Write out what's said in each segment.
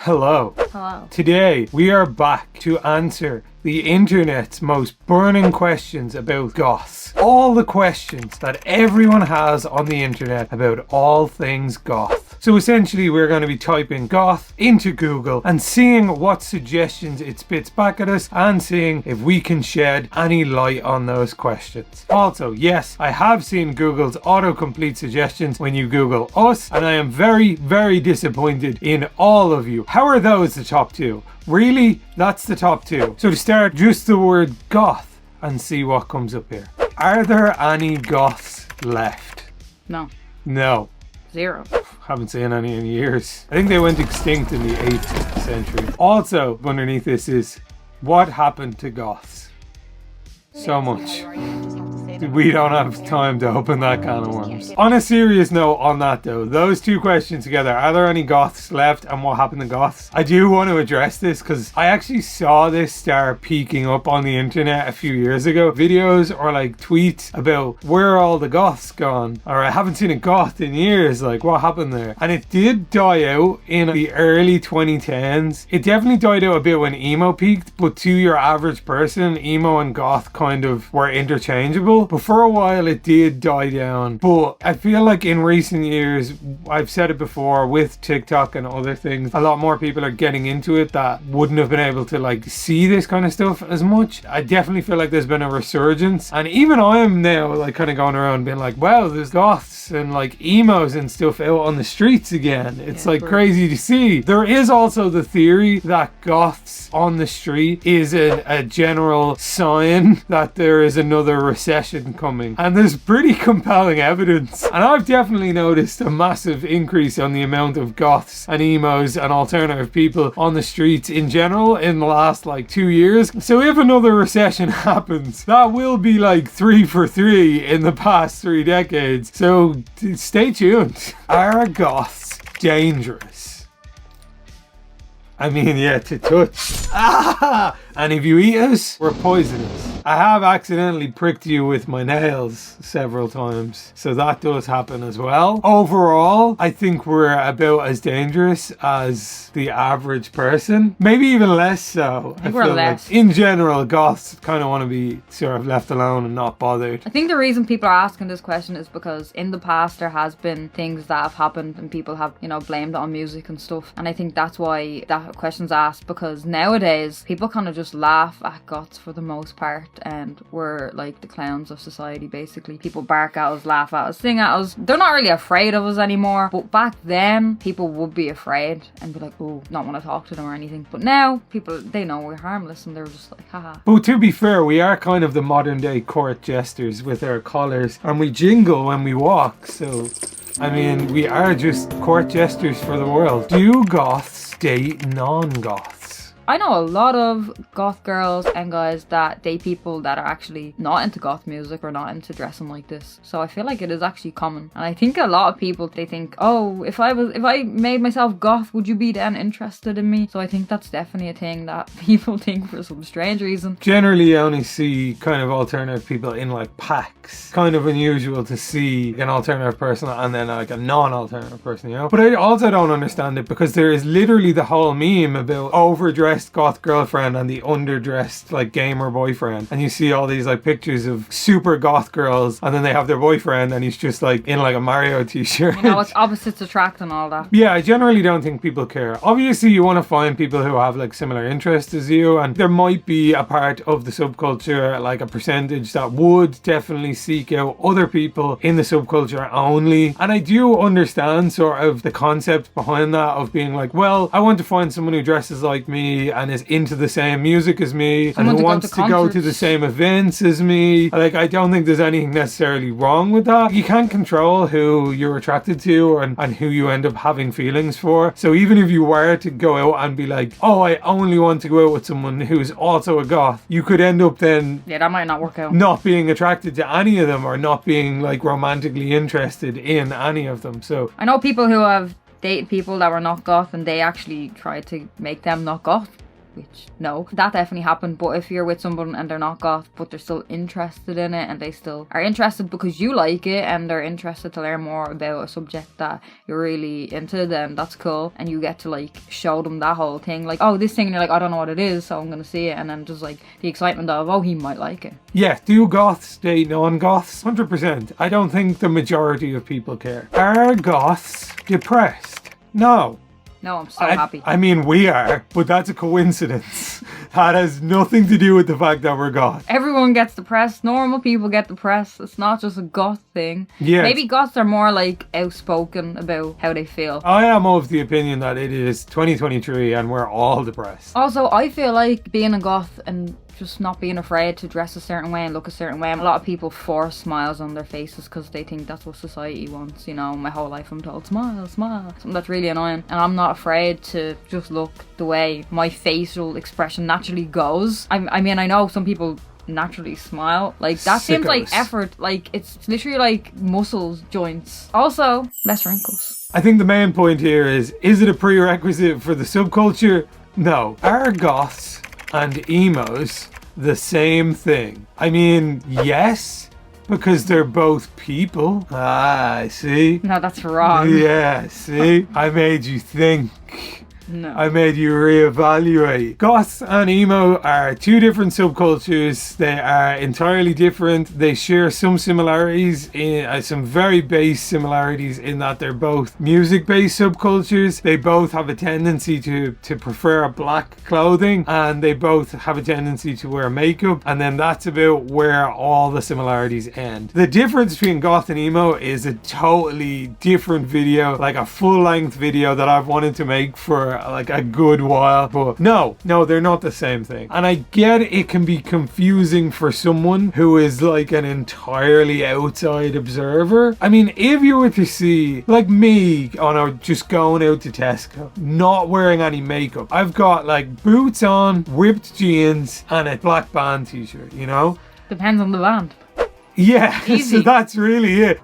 Hello. Hello. Today we are back to answer the internet's most burning questions about goths. All the questions that everyone has on the internet about all things goth. So essentially we're going to be typing goth into Google and seeing what suggestions it spits back at us and seeing if we can shed any light on those questions. Also, yes, I have seen Google's autocomplete suggestions when you Google us, and I am very, very disappointed in all of you. How are those the top two? Really? That's the top two. So to start, just the word goth and see what comes up here. Are there any goths left? No. No. 0. Haven't seen any in years. I think they went extinct in the 8th century. Also, underneath this is, what happened to goths? So much. We don't have time to open that can of worms. On a serious note on that though, those two questions together, are there any goths left and what happened to goths? I do want to address this because I actually saw this start peeking up on the internet a few years ago. Videos or like tweets about where are all the goths gone? Or I haven't seen a goth in years, like what happened there? And it did die out in the early 2010s. It definitely died out a bit when emo peaked, but to your average person, emo and goth kind of were interchangeable. But for a while it did die down. But I feel like in recent years, I've said it before, with TikTok and other things, a lot more people are getting into it that wouldn't have been able to like see this kind of stuff as much. I definitely feel like there's been a resurgence. And even I'm now like kind of going around being like, wow, there's goths and like emos and stuff out on the streets again. It's like crazy to see. There is also the theory that goths on the street is a general sign that there is another recession coming, and there's pretty compelling evidence. And I've definitely noticed a massive increase on the amount of goths and emos and alternative people on the streets in general in the last like 2 years. So if another recession happens, that will be like 3 for 3 in the past 3 decades. So stay tuned. Are goths dangerous? I mean, yeah, to touch. And if you eat us, we're poisonous. I have accidentally pricked you with my nails several times, so that does happen as well. Overall, I think we're about as dangerous as the average person. Maybe even less so. I think we're less. Like in general, goths kind of want to be sort of left alone and not bothered. I think the reason people are asking this question is because in the past there has been things that have happened and people have, blamed it on music and stuff. And I think that's why that question's asked, because nowadays people kind of just laugh at goths for the most part, and we're like the clowns of society basically. People bark at us, laugh at us, sing at us. They're not really afraid of us anymore, but back then people would be afraid and be like, oh, not want to talk to them or anything. But now people, they know we're harmless and they're just like, haha. But to be fair, we are kind of the modern day court jesters with our collars, and we jingle when we walk, so I mean, we are just court jesters for the world. Do goths date non-goths? I know a lot of goth girls and guys that date people that are actually not into goth music or not into dressing like this. So I feel like it is actually common. And I think a lot of people, they think, oh, if I made myself goth, would you be then interested in me? So I think that's definitely a thing that people think for some strange reason. Generally, I only see kind of alternative people in like packs. Kind of unusual to see an alternative person and then like a non-alternative person, But I also don't understand it because there is literally the whole meme about overdressed goth girlfriend and the underdressed like gamer boyfriend, and you see all these like pictures of super goth girls and then they have their boyfriend and he's just like in like a Mario t-shirt. It's opposites attract and all that. Yeah, I generally don't think people care. Obviously you want to find people who have like similar interests as you, and there might be a part of the subculture, like a percentage that would definitely seek out other people in the subculture only. And I do understand sort of the concept behind that of being like, well, I want to find someone who dresses like me and is into the same music as me, and who wants to go to the same events as me. Like, I don't think there's anything necessarily wrong with that. You can't control who you're attracted to and who you end up having feelings for. So even if you were to go out and be like, oh, I only want to go out with someone who's also a goth, you could end up then that might not work out, not being attracted to any of them or not being like romantically interested in any of them. So I know people who have dated people that were not goth and they actually tried to make them not goth. which no, that definitely happened. But if you're with someone and they're not goth but they're still interested in it, and they still are interested because you like it and they're interested to learn more about a subject that you're really into, then that's cool. And you get to like show them that whole thing, like, oh, this thing, and you're like, I don't know what it is, so I'm gonna see it. And then just like the excitement of, oh, he might like it. Yeah, do goths date non-goths? 100%. I don't think the majority of people care. Are goths depressed? No. No, I'm so happy. I mean, we are, but that's a coincidence. That has nothing to do with the fact that we're goth. Everyone gets depressed. Normal people get depressed. It's not just a goth thing. Yeah. Maybe goths are more like outspoken about how they feel. I am of the opinion that it is 2023 and we're all depressed. Also, I feel like being a goth and just not being afraid to dress a certain way and look a certain way. A lot of people force smiles on their faces because they think that's what society wants. You know, my whole life I'm told, smile, smile. Something that's really annoying. And I'm not afraid to just look the way my facial expression naturally goes. I mean, I know some people naturally smile. Like, that seems like effort. Like, it's literally like muscles, joints. Also, less wrinkles. I think the main point here is it a prerequisite for the subculture? No. Are goths and emos the same thing? I mean, yes, because they're both people. Ah, see? No, that's wrong. Yeah, see? I made you think. No. I made you reevaluate. Goths and emo are two different subcultures. They are entirely different. They share some similarities, some very base similarities in that they're both music-based subcultures. They both have a tendency to prefer black clothing, and they both have a tendency to wear makeup, and then that's about where all the similarities end. The difference between goth and emo is a totally different video, like a full-length video that I've wanted to make for like a good while, but no, they're not the same thing. And I get it can be confusing for someone who is like an entirely outside observer. I mean, if you were to see like me just going out to Tesco, not wearing any makeup, I've got like boots on, ripped jeans, and a black band t-shirt, you know? Depends on the band. Yeah, Easy. So that's really it.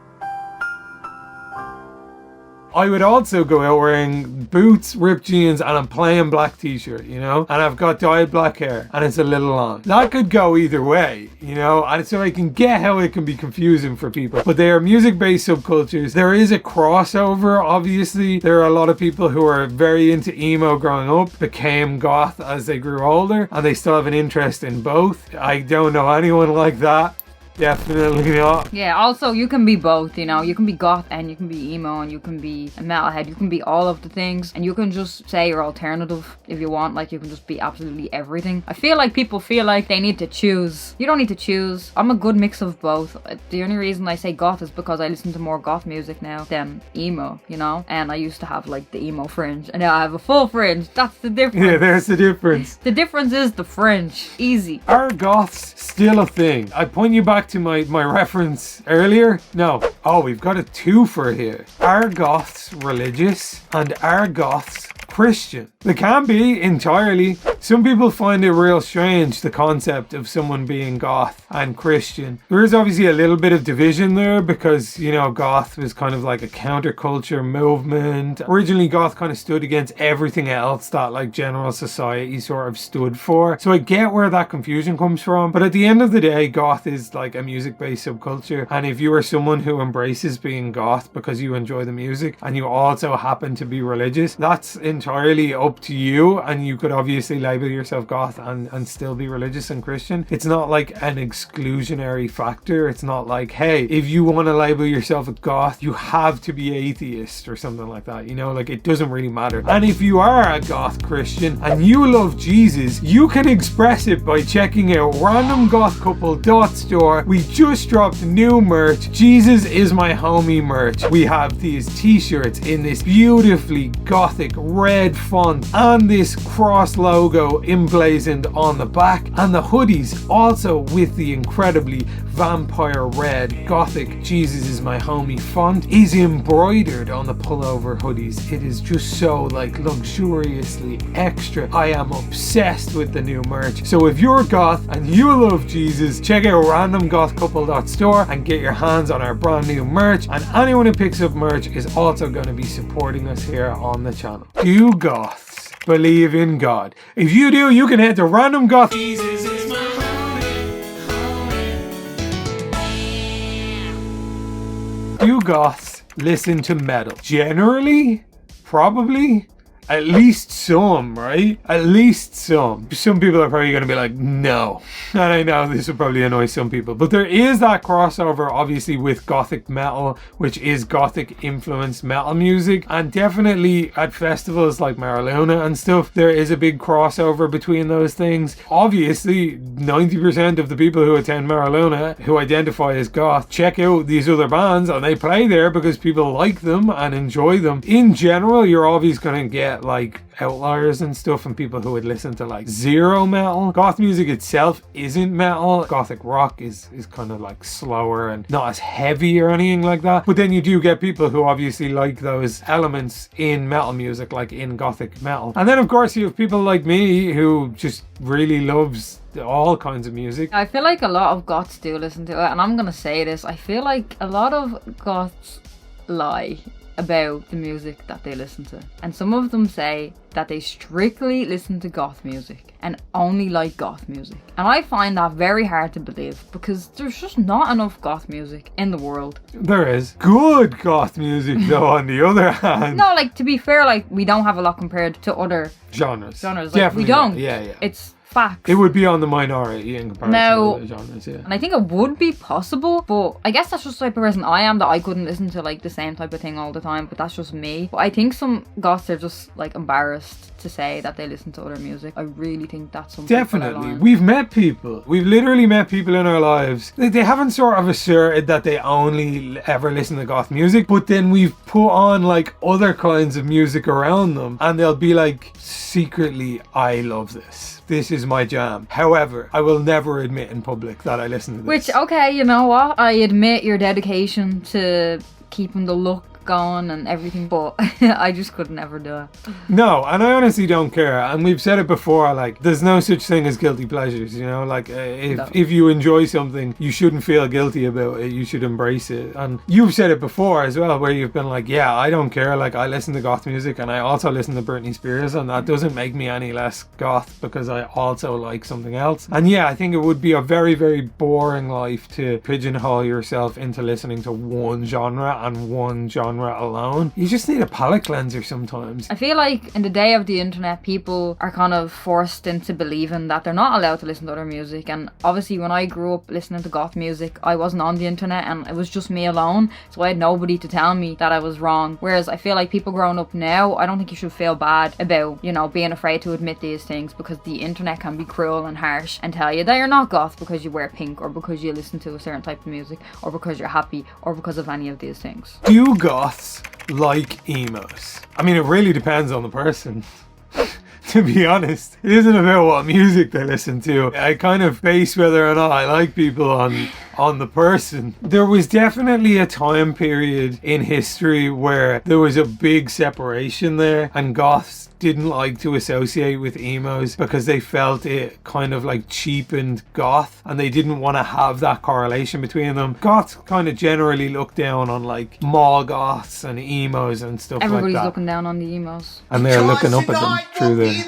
I would also go out wearing boots, ripped jeans, and a plain black t-shirt, you know? And I've got dyed black hair, and it's a little long. That could go either way, you know? And so I can get how it can be confusing for people. But they are music-based subcultures. There is a crossover, obviously. There are a lot of people who are very into emo growing up, became goth as they grew older, and they still have an interest in both. I don't know anyone like that. Definitely not. Yeah, also you can be both, you know, you can be goth and you can be emo and you can be a metalhead, you can be all of the things, and you can just say you're alternative if you want. Like, you can just be absolutely everything. I feel like people feel like they need to choose. You don't need to choose. I'm a good mix of both. The only reason I say goth is because I listen to more goth music now than emo, you know, and I used to have like the emo fringe and now I have a full fringe. That's the difference. Yeah, there's the difference. The difference is the fringe. Easy. Are goths still a thing? I point you back to my reference earlier. No. Oh, we've got a twofer here. Are goths religious and are goths Christian? They can be entirely. Some people find it real strange, the concept of someone being goth and Christian. There is obviously a little bit of division there because, you know, goth was kind of like a counterculture movement. Originally, goth kind of stood against everything else that like general society sort of stood for. So I get where that confusion comes from. But at the end of the day, goth is like a music-based subculture. And if you are someone who embraces being goth because you enjoy the music and you also happen to be religious, that's entirely up to you, and you could obviously label yourself goth and still be religious and Christian. It's not like an exclusionary factor. It's not like, hey, if you want to label yourself a goth, you have to be atheist or something like that, you know? Like, it doesn't really matter. And if you are a goth Christian and you love Jesus, you can express it by checking out RandomGothCouple.store. We just dropped new merch. Jesus is my homie merch. We have these t-shirts in this beautifully gothic red font and this cross logo emblazoned on the back, and the hoodies also with the incredibly vampire red gothic Jesus is my homie font is embroidered on the pullover hoodies. It is just so like luxuriously extra. I am obsessed with the new merch. So if you're goth and you love Jesus, check out RandomGothCouple.store and get your hands on our brand new merch, and anyone who picks up merch is also going to be supporting us here on the channel. Do goths believe in God. If you do, you can head to Random Goth. Do Goths listen to metal? Generally, probably. At least some, right? At least some. Some people are probably going to be like, no. And I know this will probably annoy some people. But there is that crossover, obviously, with Gothic metal, which is Gothic influenced metal music. And definitely at festivals like Mariluna and stuff, there is a big crossover between those things. Obviously, 90% of the people who attend Mariluna, who identify as Goth, check out these other bands and they play there because people like them and enjoy them. In general, you're always going to get like outliers and stuff and people who would listen to like zero metal. Goth music itself isn't metal. Gothic rock is kind of like slower and not as heavy or anything like that. But then you do get people who obviously like those elements in metal music, like in Gothic metal. And then of course you have people like me who just really loves all kinds of music. I feel like a lot of Goths do listen to it, and I'm gonna say this, I feel like a lot of Goths lie about the music that they listen to, and some of them say that they strictly listen to Goth music and only like Goth music, and I find that very hard to believe because there's just not enough Goth music in the world. There is good Goth music though on the other hand. No, like to be fair, like we don't have a lot compared to other genres. Like, definitely we don't. Not. Yeah. It's facts. It would be on the minority in comparison to other genres, yeah. And I think it would be possible, but I guess that's just the type of person I am, that I couldn't listen to like the same type of thing all the time, but that's just me. But I think some Goths are just like embarrassed to say that they listen to other music. I really think that's something. Definitely. We've met people. We've literally met people in our lives. They haven't sort of asserted that they only ever listen to Goth music, but then we've put on like other kinds of music around them and they'll be like, secretly, I love this. This is my jam. However, I will never admit in public that I listen to this. Which, okay, you know what? I admit your dedication to keeping the look going and everything, but I just could never do it. No, and I honestly don't care. And we've said it before, like, there's no such thing as guilty pleasures, you know? Like, if you enjoy something, you shouldn't feel guilty about it. You should embrace it. And you've said it before as well, where you've been like, yeah, I don't care. Like, I listen to Goth music and I also listen to Britney Spears, and that doesn't make me any less Goth because I also like something else. And yeah, I think it would be a very, very boring life to pigeonhole yourself into listening to one genre and one genre alone. You just need a palate cleanser sometimes. I feel like in the day of the internet, people are kind of forced into believing that they're not allowed to listen to other music. And obviously when I grew up listening to Goth music, I wasn't on the internet and it was just me alone, so I had nobody to tell me that I was wrong. Whereas I feel like people growing up now, I don't think you should feel bad about, you know, being afraid to admit these things, because the internet can be cruel and harsh and tell you that you're not Goth because you wear pink, or because you listen to a certain type of music, or because you're happy, or because of any of these things. Do Goths like emos? I mean, it really depends on the person. To be honest, it isn't about what music they listen to. I kind of base whether or not I like people on the person. There was definitely a time period in history where there was a big separation there, and Goths didn't like to associate with emos because they felt it kind of like cheapened Goth, and they didn't want to have that correlation between them. Goths kind of generally look down on like mall Goths and emos and stuff. Everybody's like that. looking down on the emos. And they're looking up at them through the...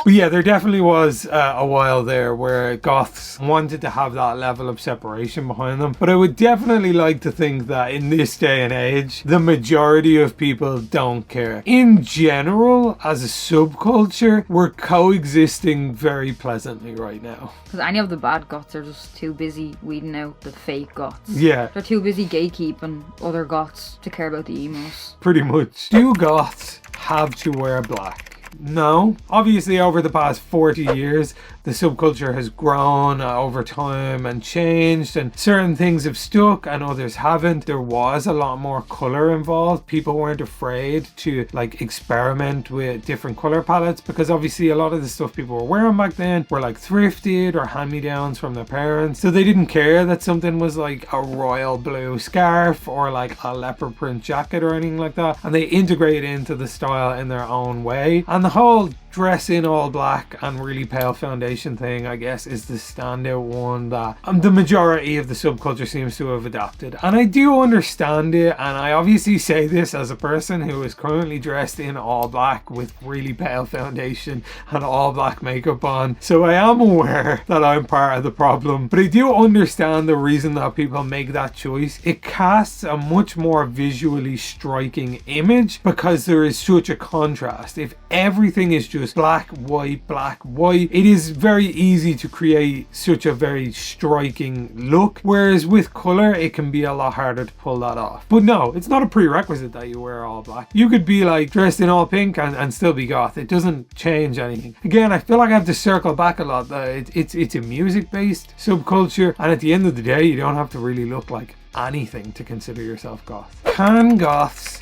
But yeah, there definitely was a while there where Goths wanted to have that level of separation behind them. But I would definitely like to think that in this day and age, the majority of people don't care. In general, as a subculture, we're coexisting very pleasantly right now. Because any of the bad Goths are just too busy weeding out the fake Goths. Yeah. They're too busy gatekeeping other Goths to care about the emos. Pretty much. Do Goths have to wear black? No. Obviously, over the past 40 years, the subculture has grown over time and changed, and certain things have stuck and others haven't. There was a lot more color involved. People weren't afraid to like experiment with different color palettes, because obviously a lot of the stuff people were wearing back then were like thrifted or hand-me-downs from their parents, so they didn't care that something was like a royal blue scarf or like a leopard print jacket or anything like that, and they integrated into the style in their own way. And the whole dress in all black and really pale foundation thing, I guess, is the standout one that the majority of the subculture seems to have adapted. And I do understand it, and I obviously say this as a person who is currently dressed in all black with really pale foundation and all black makeup on. So I am aware that I'm part of the problem, but I do understand the reason that people make that choice. It casts a much more visually striking image because there is such a contrast. If everything is just black, white, it is very easy to create such a very striking look, whereas with color it can be a lot harder to pull that off. But no, it's not a prerequisite that you wear all black. You could be like dressed in all pink and still be goth. It doesn't change anything. Again, I feel like I have to circle back a lot. It's a music based subculture, and at the end of the day you don't have to really look like anything to consider yourself goth. Can goths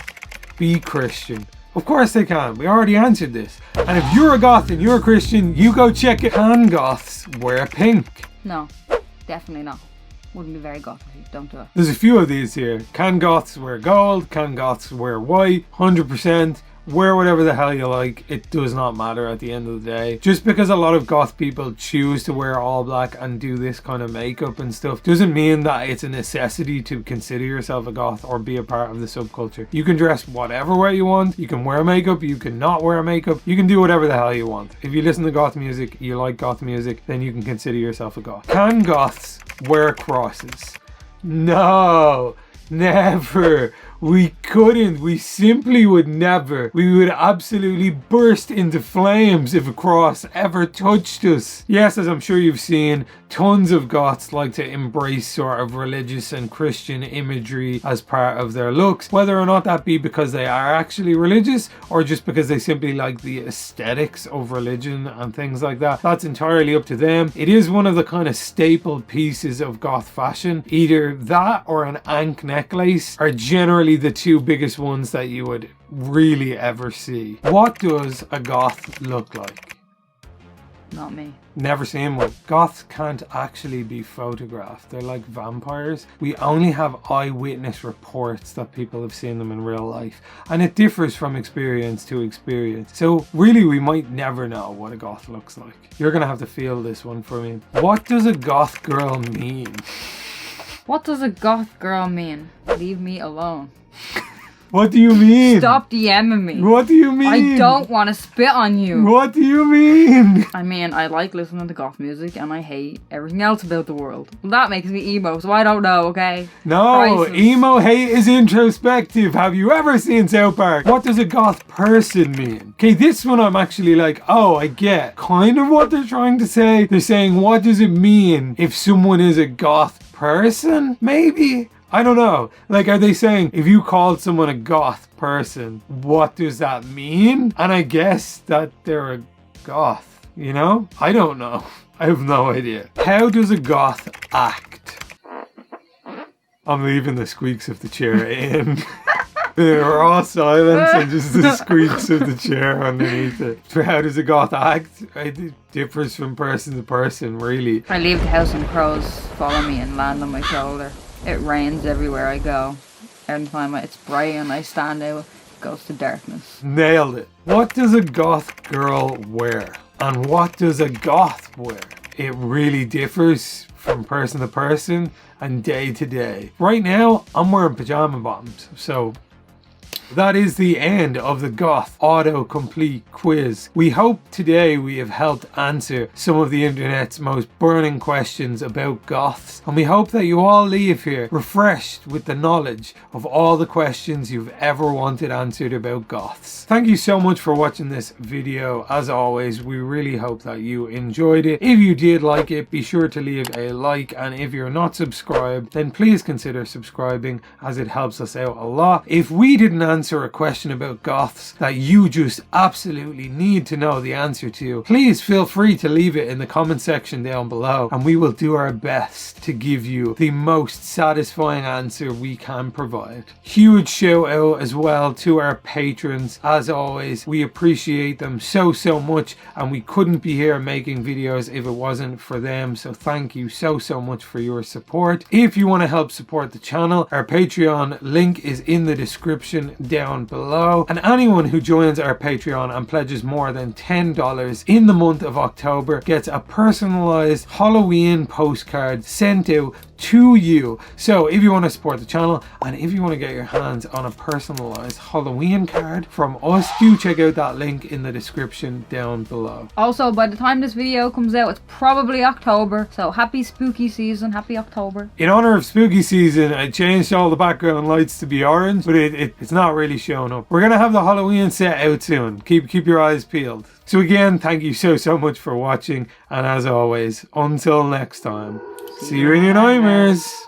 be Christian? Of course they can. We already answered this. And if you're a goth and you're a Christian, you go check it. Can goths wear pink? No, definitely not. Wouldn't be very goth if you don't do it. There's a few of these here. Can goths wear gold? Can goths wear white? 100%. Wear whatever the hell you like. It does not matter at the end of the day. Just because a lot of goth people choose to wear all black and do this kind of makeup and stuff doesn't mean that it's a necessity to consider yourself a goth or be a part of the subculture. You can dress whatever way you want. You can wear makeup. You can not wear makeup. You can do whatever the hell you want. If you listen to goth music, you like goth music, then you can consider yourself a goth. Can goths wear crosses? No, never. We couldn't. We simply would never. We would absolutely burst into flames if a cross ever touched us. Yes, as I'm sure you've seen, tons of goths like to embrace sort of religious and Christian imagery as part of their looks, whether or not that be because they are actually religious or just because they simply like the aesthetics of religion and things like that. That's entirely up to them. It is one of the kind of staple pieces of goth fashion. Either that or an ankh necklace are generally the two biggest ones that you would really ever see. What does a goth look like? Not me. Never seen one. Goths can't actually be photographed. They're like vampires. We only have eyewitness reports that people have seen them in real life, and it differs from experience to experience. So really we might never know what a goth looks like. You're gonna have to feel this one for me. What does a goth girl mean? What does a goth girl mean? Leave me alone. What do you mean? Stop DMing me. What do you mean? I don't want to spit on you. What do you mean? I mean, I like listening to goth music and I hate everything else about the world. Well, that makes me emo, so I don't know, okay? No, Prices. emo hate is introspective. Have you ever seen South Park? What does a goth person mean? Okay, this one I'm actually like, oh, I get kind of what they're trying to say. They're saying, what does it mean if someone is a goth person? Maybe? I don't know. Like, are they saying if you called someone a goth person, what does that mean? And I guess that they're a goth, you know? I don't know. I have no idea. How does a goth act? I'm leaving the squeaks of the chair in. They were all silence and just the squeaks of the chair underneath it. So how does a goth act? It differs from person to person, really. I leave the house and crows follow me and land on my shoulder. It rains everywhere I go. Every time it's bright and I stand out, it goes to darkness. Nailed it. What does a goth girl wear? And what does a goth wear? It really differs from person to person and day to day. Right now, I'm wearing pajama bottoms, so that is the end of the Goth autocomplete quiz. We hope today we have helped answer some of the internet's most burning questions about goths, and we hope that you all leave here refreshed with the knowledge of all the questions you've ever wanted answered about goths. Thank you so much for watching this video. As always, we really hope that you enjoyed it. If you did like it, be sure to leave a like, and if you're not subscribed, then please consider subscribing, as it helps us out a lot. If we didn't answer a question about goths that you just absolutely need to know the answer to, please feel free to leave it in the comment section down below, and we will do our best to give you the most satisfying answer we can provide. Huge shout out as well to our patrons. As always, we appreciate them so much, and we couldn't be here making videos if it wasn't for them, so thank you so much for your support. If you want to help support the channel, our Patreon link is in the description down below. And anyone who joins our Patreon and pledges more than $10 in the month of October gets a personalized Halloween postcard sent out to you. So if you want to support the channel and if you want to get your hands on a personalized Halloween card from us, do check out that link in the description down below. Also, by the time this video comes out, it's probably October, so happy spooky season, happy October. In honor of spooky season, I changed all the background lights to be orange, but it's not really showing up. We're gonna have the Halloween set out soon. Keep your eyes peeled. So again, thank you so much for watching, and as always, until next time, see you in your nightmares.